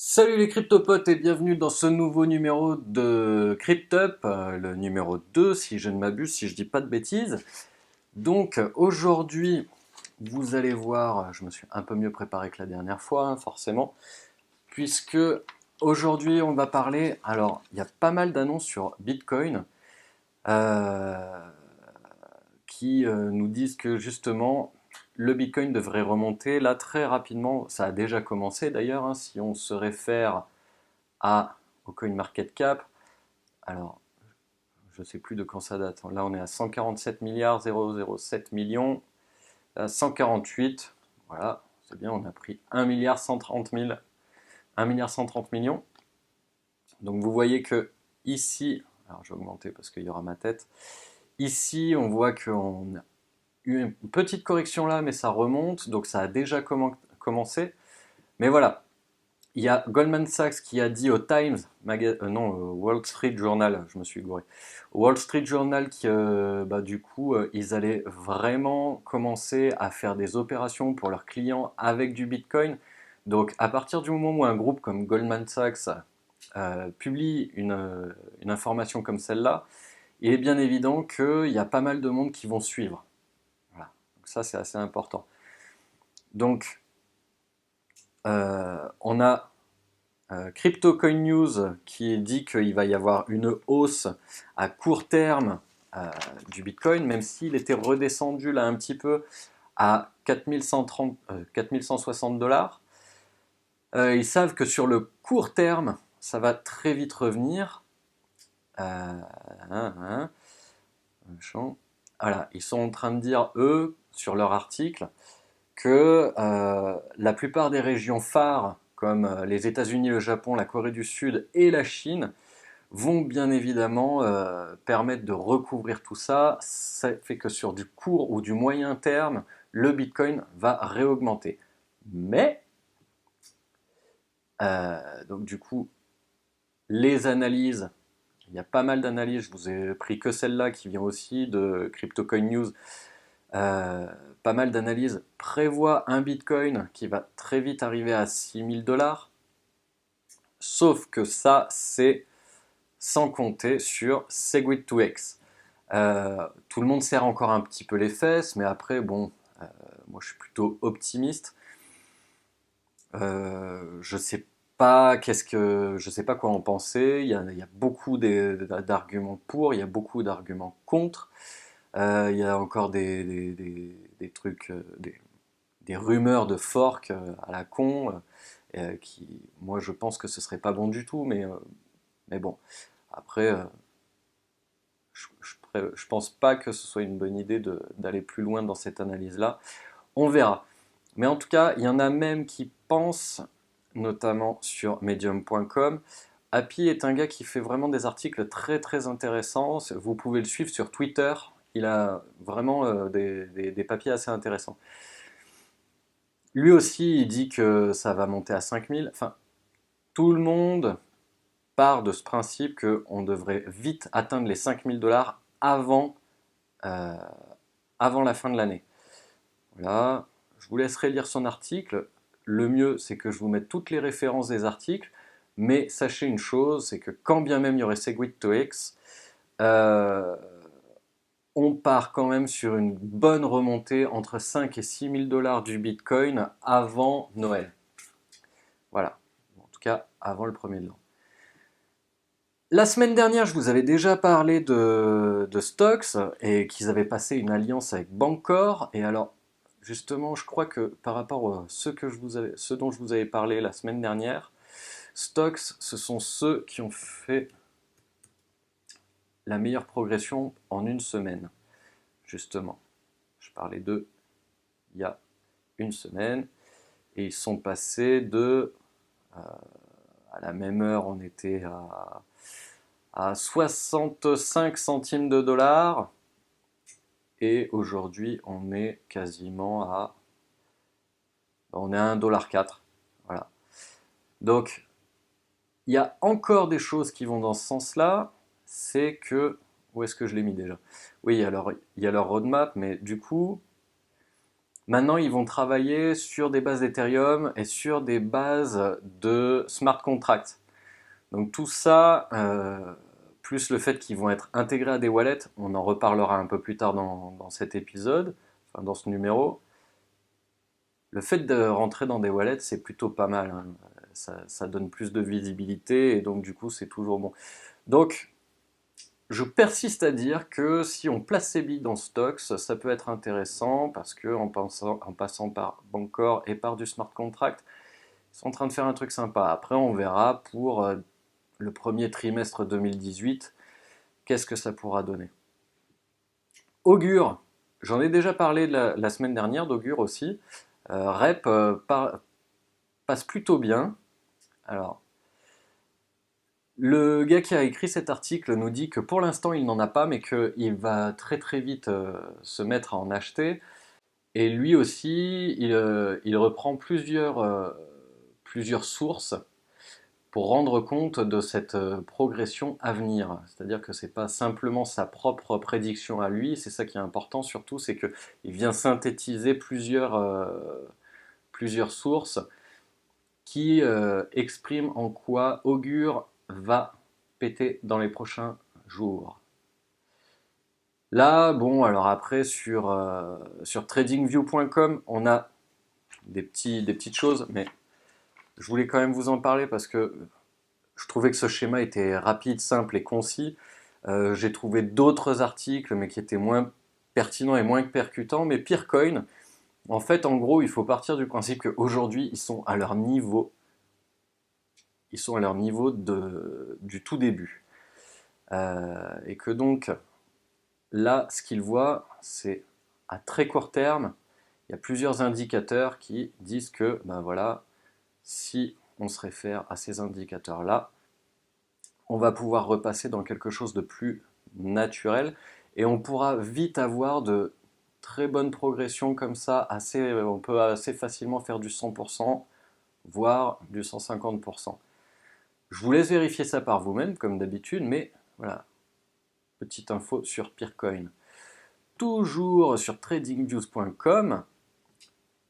Salut les cryptopotes et bienvenue dans ce nouveau numéro de Cryptup, le numéro 2 si je ne m'abuse, si je dis pas de bêtises. Donc aujourd'hui, vous allez voir, je me suis un peu mieux préparé que la dernière fois, hein, forcément, puisque aujourd'hui on va parler, alors il y a pas mal d'annonces sur Bitcoin euh, qui nous disent que justement le Bitcoin devrait remonter là très rapidement, ça a déjà commencé d'ailleurs, hein, si on se réfère au CoinMarketCap. Alors, je ne sais plus de quand ça date. Là, on est à 147 milliards 007 millions. À 148, voilà, c'est bien, on a pris 1 milliard 130 000, 1 milliard 130 millions. Donc vous voyez que ici, alors je vais augmenter parce qu'il y aura ma tête. Ici, on voit qu'on a eu une petite correction là, mais ça remonte, donc ça a déjà commencé. Mais voilà, il y a Goldman Sachs qui a dit au Times, non, au Wall Street Journal, je me suis gouré, au Wall Street Journal qui, du coup, ils allaient vraiment commencer à faire des opérations pour leurs clients avec du Bitcoin. Donc, à partir du moment où un groupe comme Goldman Sachs publie une information comme celle-là, il est bien évident qu'il y a pas mal de monde qui vont suivre. Voilà. Donc ça, c'est assez important. Donc, on a CryptoCoin News qui dit qu'il va y avoir une hausse à court terme du Bitcoin, même s'il était redescendu là un petit peu à 4130, 4160 $. Ils savent que sur le court terme, ça va très vite revenir. Euh, hein, hein, voilà, ils sont en train de dire, eux, sur leur article, que la plupart des régions phares, comme les États-Unis, le Japon, la Corée du Sud et la Chine, vont bien évidemment permettre de recouvrir tout ça. Ça fait que sur du court ou du moyen terme, le Bitcoin va réaugmenter. Mais, donc du coup, les analyses, il y a pas mal d'analyses, je vous ai pris que celle-là qui vient aussi de CryptoCoin News. Euh, Pas mal d'analyses prévoient un Bitcoin qui va très vite arriver à 6000 $. Sauf que ça, c'est sans compter sur Segwit2x. Tout le monde serre encore un petit peu les fesses, mais après, bon, moi je suis plutôt optimiste. Je sais pas je sais pas quoi en penser. Il y a beaucoup d'arguments pour, il y a beaucoup d'arguments contre. Il y a encore des trucs, des rumeurs de fork à la con, qui, moi je pense que ce serait pas bon du tout, mais bon, après, je pense pas que ce soit une bonne idée d'aller plus loin dans cette analyse-là. On verra. Mais en tout cas, il y en a même qui pensent, notamment sur medium.com. Happy est un gars qui fait vraiment des articles très très intéressants. Vous pouvez le suivre sur Twitter. Il a vraiment des papiers assez intéressants. Lui aussi, il dit que ça va monter à 5000. Enfin, tout le monde part de ce principe qu'on devrait vite atteindre les 5000 $ avant, euh, avant la fin de l'année. Voilà, je vous laisserai lire son article. Le mieux, c'est que je vous mette toutes les références des articles. Mais sachez une chose, c'est que quand bien même il y aurait Segwit2x, euh, on part quand même sur une bonne remontée entre 5 et 6 000 $ du Bitcoin avant Noël. Voilà, en tout cas avant le premier de l'an. La semaine dernière, je vous avais déjà parlé de Stocks et qu'ils avaient passé une alliance avec Bancor. Et alors, justement, je crois que par rapport à ce dont je vous avais parlé la semaine dernière, Stocks, ce sont ceux qui ont fait la meilleure progression en une semaine, justement. Je parlais d'eux il y a une semaine et ils sont passés à la même heure, on était à 65 centimes de dollars. Et aujourd'hui, on est quasiment on est à 1,4 $. Voilà. Donc, il y a encore des choses qui vont dans ce sens-là. C'est que, où est-ce que je l'ai mis déjà? Oui, alors, il y a leur roadmap, mais du coup, Maintenant, ils vont travailler sur des bases d'Ethereum et sur des bases de smart contracts. Donc tout ça, plus le fait qu'ils vont être intégrés à des wallets, on en reparlera un peu plus tard dans cet épisode, enfin dans ce numéro. Le fait de rentrer dans des wallets, c'est plutôt pas mal, hein. Ça donne plus de visibilité et donc du coup c'est toujours bon. Donc je persiste à dire que si on place ses billes dans Stocks, ça peut être intéressant parce que en passant par Bancor et par du smart contract, ils sont en train de faire un truc sympa. Après on verra pour le premier trimestre 2018, qu'est-ce que ça pourra donner. Augure, j'en ai déjà parlé la semaine dernière d'Augure aussi. Rep passe plutôt bien. Alors, le gars qui a écrit cet article nous dit que pour l'instant il n'en a pas, mais qu'il va très très vite se mettre à en acheter. Et lui aussi, il reprend plusieurs sources pour rendre compte de cette progression à venir. C'est-à-dire que c'est pas simplement sa propre prédiction à lui, c'est ça qui est important surtout, c'est qu'il vient synthétiser plusieurs sources qui expriment en quoi Augure va péter dans les prochains jours. Là, bon, alors après sur tradingview.com, on a des petites choses, mais je voulais quand même vous en parler parce que je trouvais que ce schéma était rapide, simple et concis. J'ai trouvé d'autres articles, mais qui étaient moins pertinents et moins percutants. Mais Peercoin, en fait, en gros, il faut partir du principe qu'aujourd'hui, ils sont à leur niveau. Ils sont à leur niveau du tout début. Et que donc, là, ce qu'ils voient, c'est à très court terme, il y a plusieurs indicateurs qui disent que, ben voilà, si on se réfère à ces indicateurs-là, on va pouvoir repasser dans quelque chose de plus naturel et on pourra vite avoir de très bonnes progressions comme ça. On peut assez facilement faire du 100%, voire du 150%. Je vous laisse vérifier ça par vous-même, comme d'habitude, mais voilà, petite info sur Peercoin. Toujours sur tradingviews.com,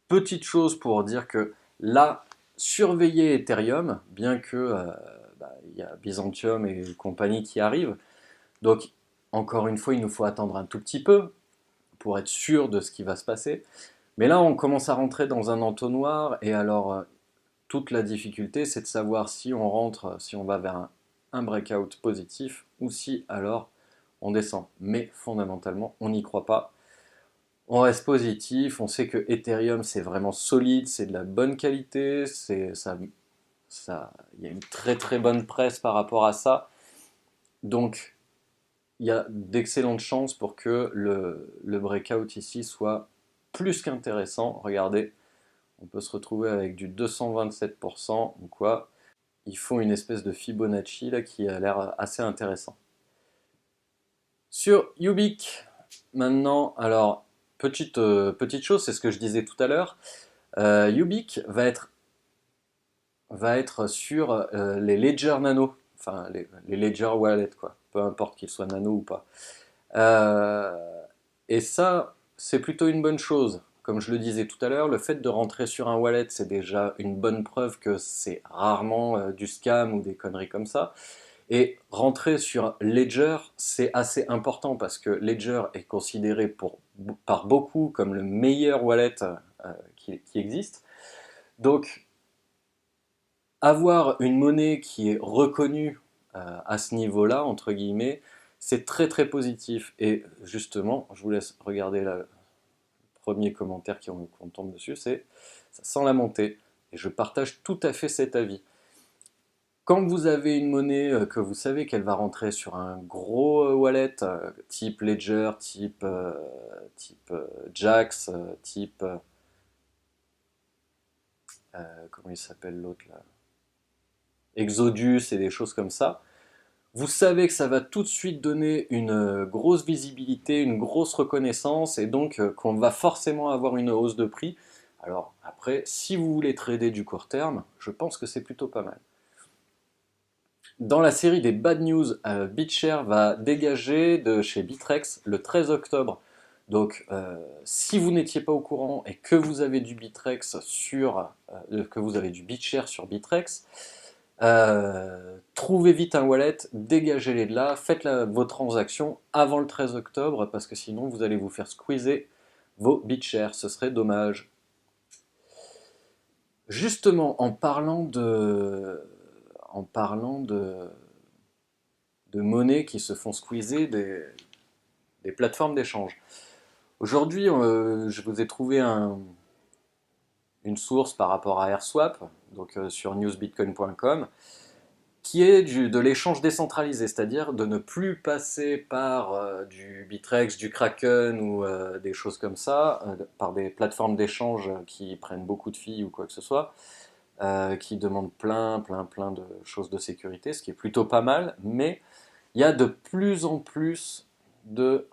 petite chose pour dire que là, surveillez Ethereum, bien que y a Byzantium et compagnie qui arrivent. Donc, encore une fois, il nous faut attendre un tout petit peu pour être sûr de ce qui va se passer. Mais là, on commence à rentrer dans un entonnoir, et alors, toute la difficulté, c'est de savoir si on rentre, si on va vers un breakout positif, ou si alors on descend. Mais fondamentalement, on n'y croit pas. On reste positif, on sait que Ethereum c'est vraiment solide, c'est de la bonne qualité, il y a une très très bonne presse par rapport à ça. Donc il y a d'excellentes chances pour que le breakout ici soit plus qu'intéressant. Regardez, on peut se retrouver avec du 227% ou quoi. Ils font une espèce de Fibonacci là qui a l'air assez intéressant. Sur Ubiq, maintenant, alors petite chose, c'est ce que je disais tout à l'heure. Ubiq va être sur les Ledger Nano, enfin les Ledger Wallet, quoi, peu importe qu'ils soient nano ou pas. Euh, et ça, c'est plutôt une bonne chose. Comme je le disais tout à l'heure, le fait de rentrer sur un wallet, c'est déjà une bonne preuve que c'est rarement du scam ou des conneries comme ça. Et rentrer sur Ledger, c'est assez important parce que Ledger est considéré par beaucoup comme le meilleur wallet qui existe. Donc, avoir une monnaie qui est reconnue à ce niveau-là, entre guillemets, c'est très très positif. Et justement, je vous laisse regarder là, le premier commentaire qu'on tombe dessus, c'est ça sent la montée. Et je partage tout à fait cet avis. Quand vous avez une monnaie que vous savez qu'elle va rentrer sur un gros wallet, type Ledger, type Jax, comment il s'appelle l'autre là, Exodus et des choses comme ça, vous savez que ça va tout de suite donner une grosse visibilité, une grosse reconnaissance et donc qu'on va forcément avoir une hausse de prix. Alors après, si vous voulez trader du court terme, je pense que c'est plutôt pas mal. Dans la série des bad news, BitShare va dégager de chez Bitrex le 13 octobre Donc, si vous n'étiez pas au courant et que vous avez du Bitrex que vous avez du BitShare sur Bitrex, trouvez vite un wallet, dégagez-les de là, faites vos transactions avant le 13 octobre parce que sinon vous allez vous faire squeezer vos BitShare, ce serait dommage. Justement, en parlant de monnaies qui se font squeezer des plateformes d'échange. Aujourd'hui, je vous ai trouvé une source par rapport à AirSwap, donc sur newsbitcoin.com, qui est de l'échange décentralisé, c'est-à-dire de ne plus passer par du Bitrex, du Kraken ou des choses comme ça, par des plateformes d'échange qui prennent beaucoup de fees ou quoi que ce soit, qui demandent plein de choses de sécurité, ce qui est plutôt pas mal, mais il y a de plus en plus de,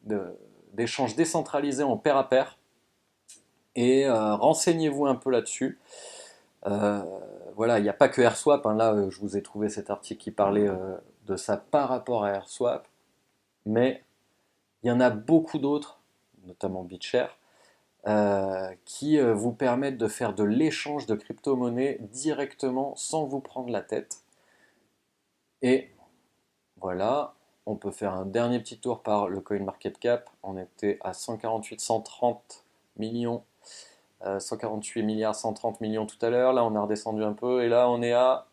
de- d'échanges décentralisés en pair à pair, et renseignez-vous un peu là-dessus. Euh, voilà, il n'y a pas que AirSwap, hein. Là, je vous ai trouvé cet article qui parlait de ça par rapport à AirSwap, mais il y en a beaucoup d'autres, notamment BitShare, qui vous permettent de faire de l'échange de crypto-monnaies directement sans vous prendre la tête. Et voilà, on peut faire un dernier petit tour par le CoinMarketCap. On était à 148, 130 millions, 148 milliards, 130 millions tout à l'heure. Là, on a redescendu un peu et là, on est à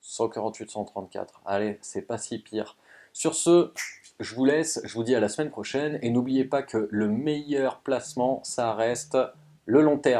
148, 134. Allez, c'est pas si pire. Sur ce, je vous laisse, je vous dis à la semaine prochaine et n'oubliez pas que le meilleur placement, ça reste le long terme.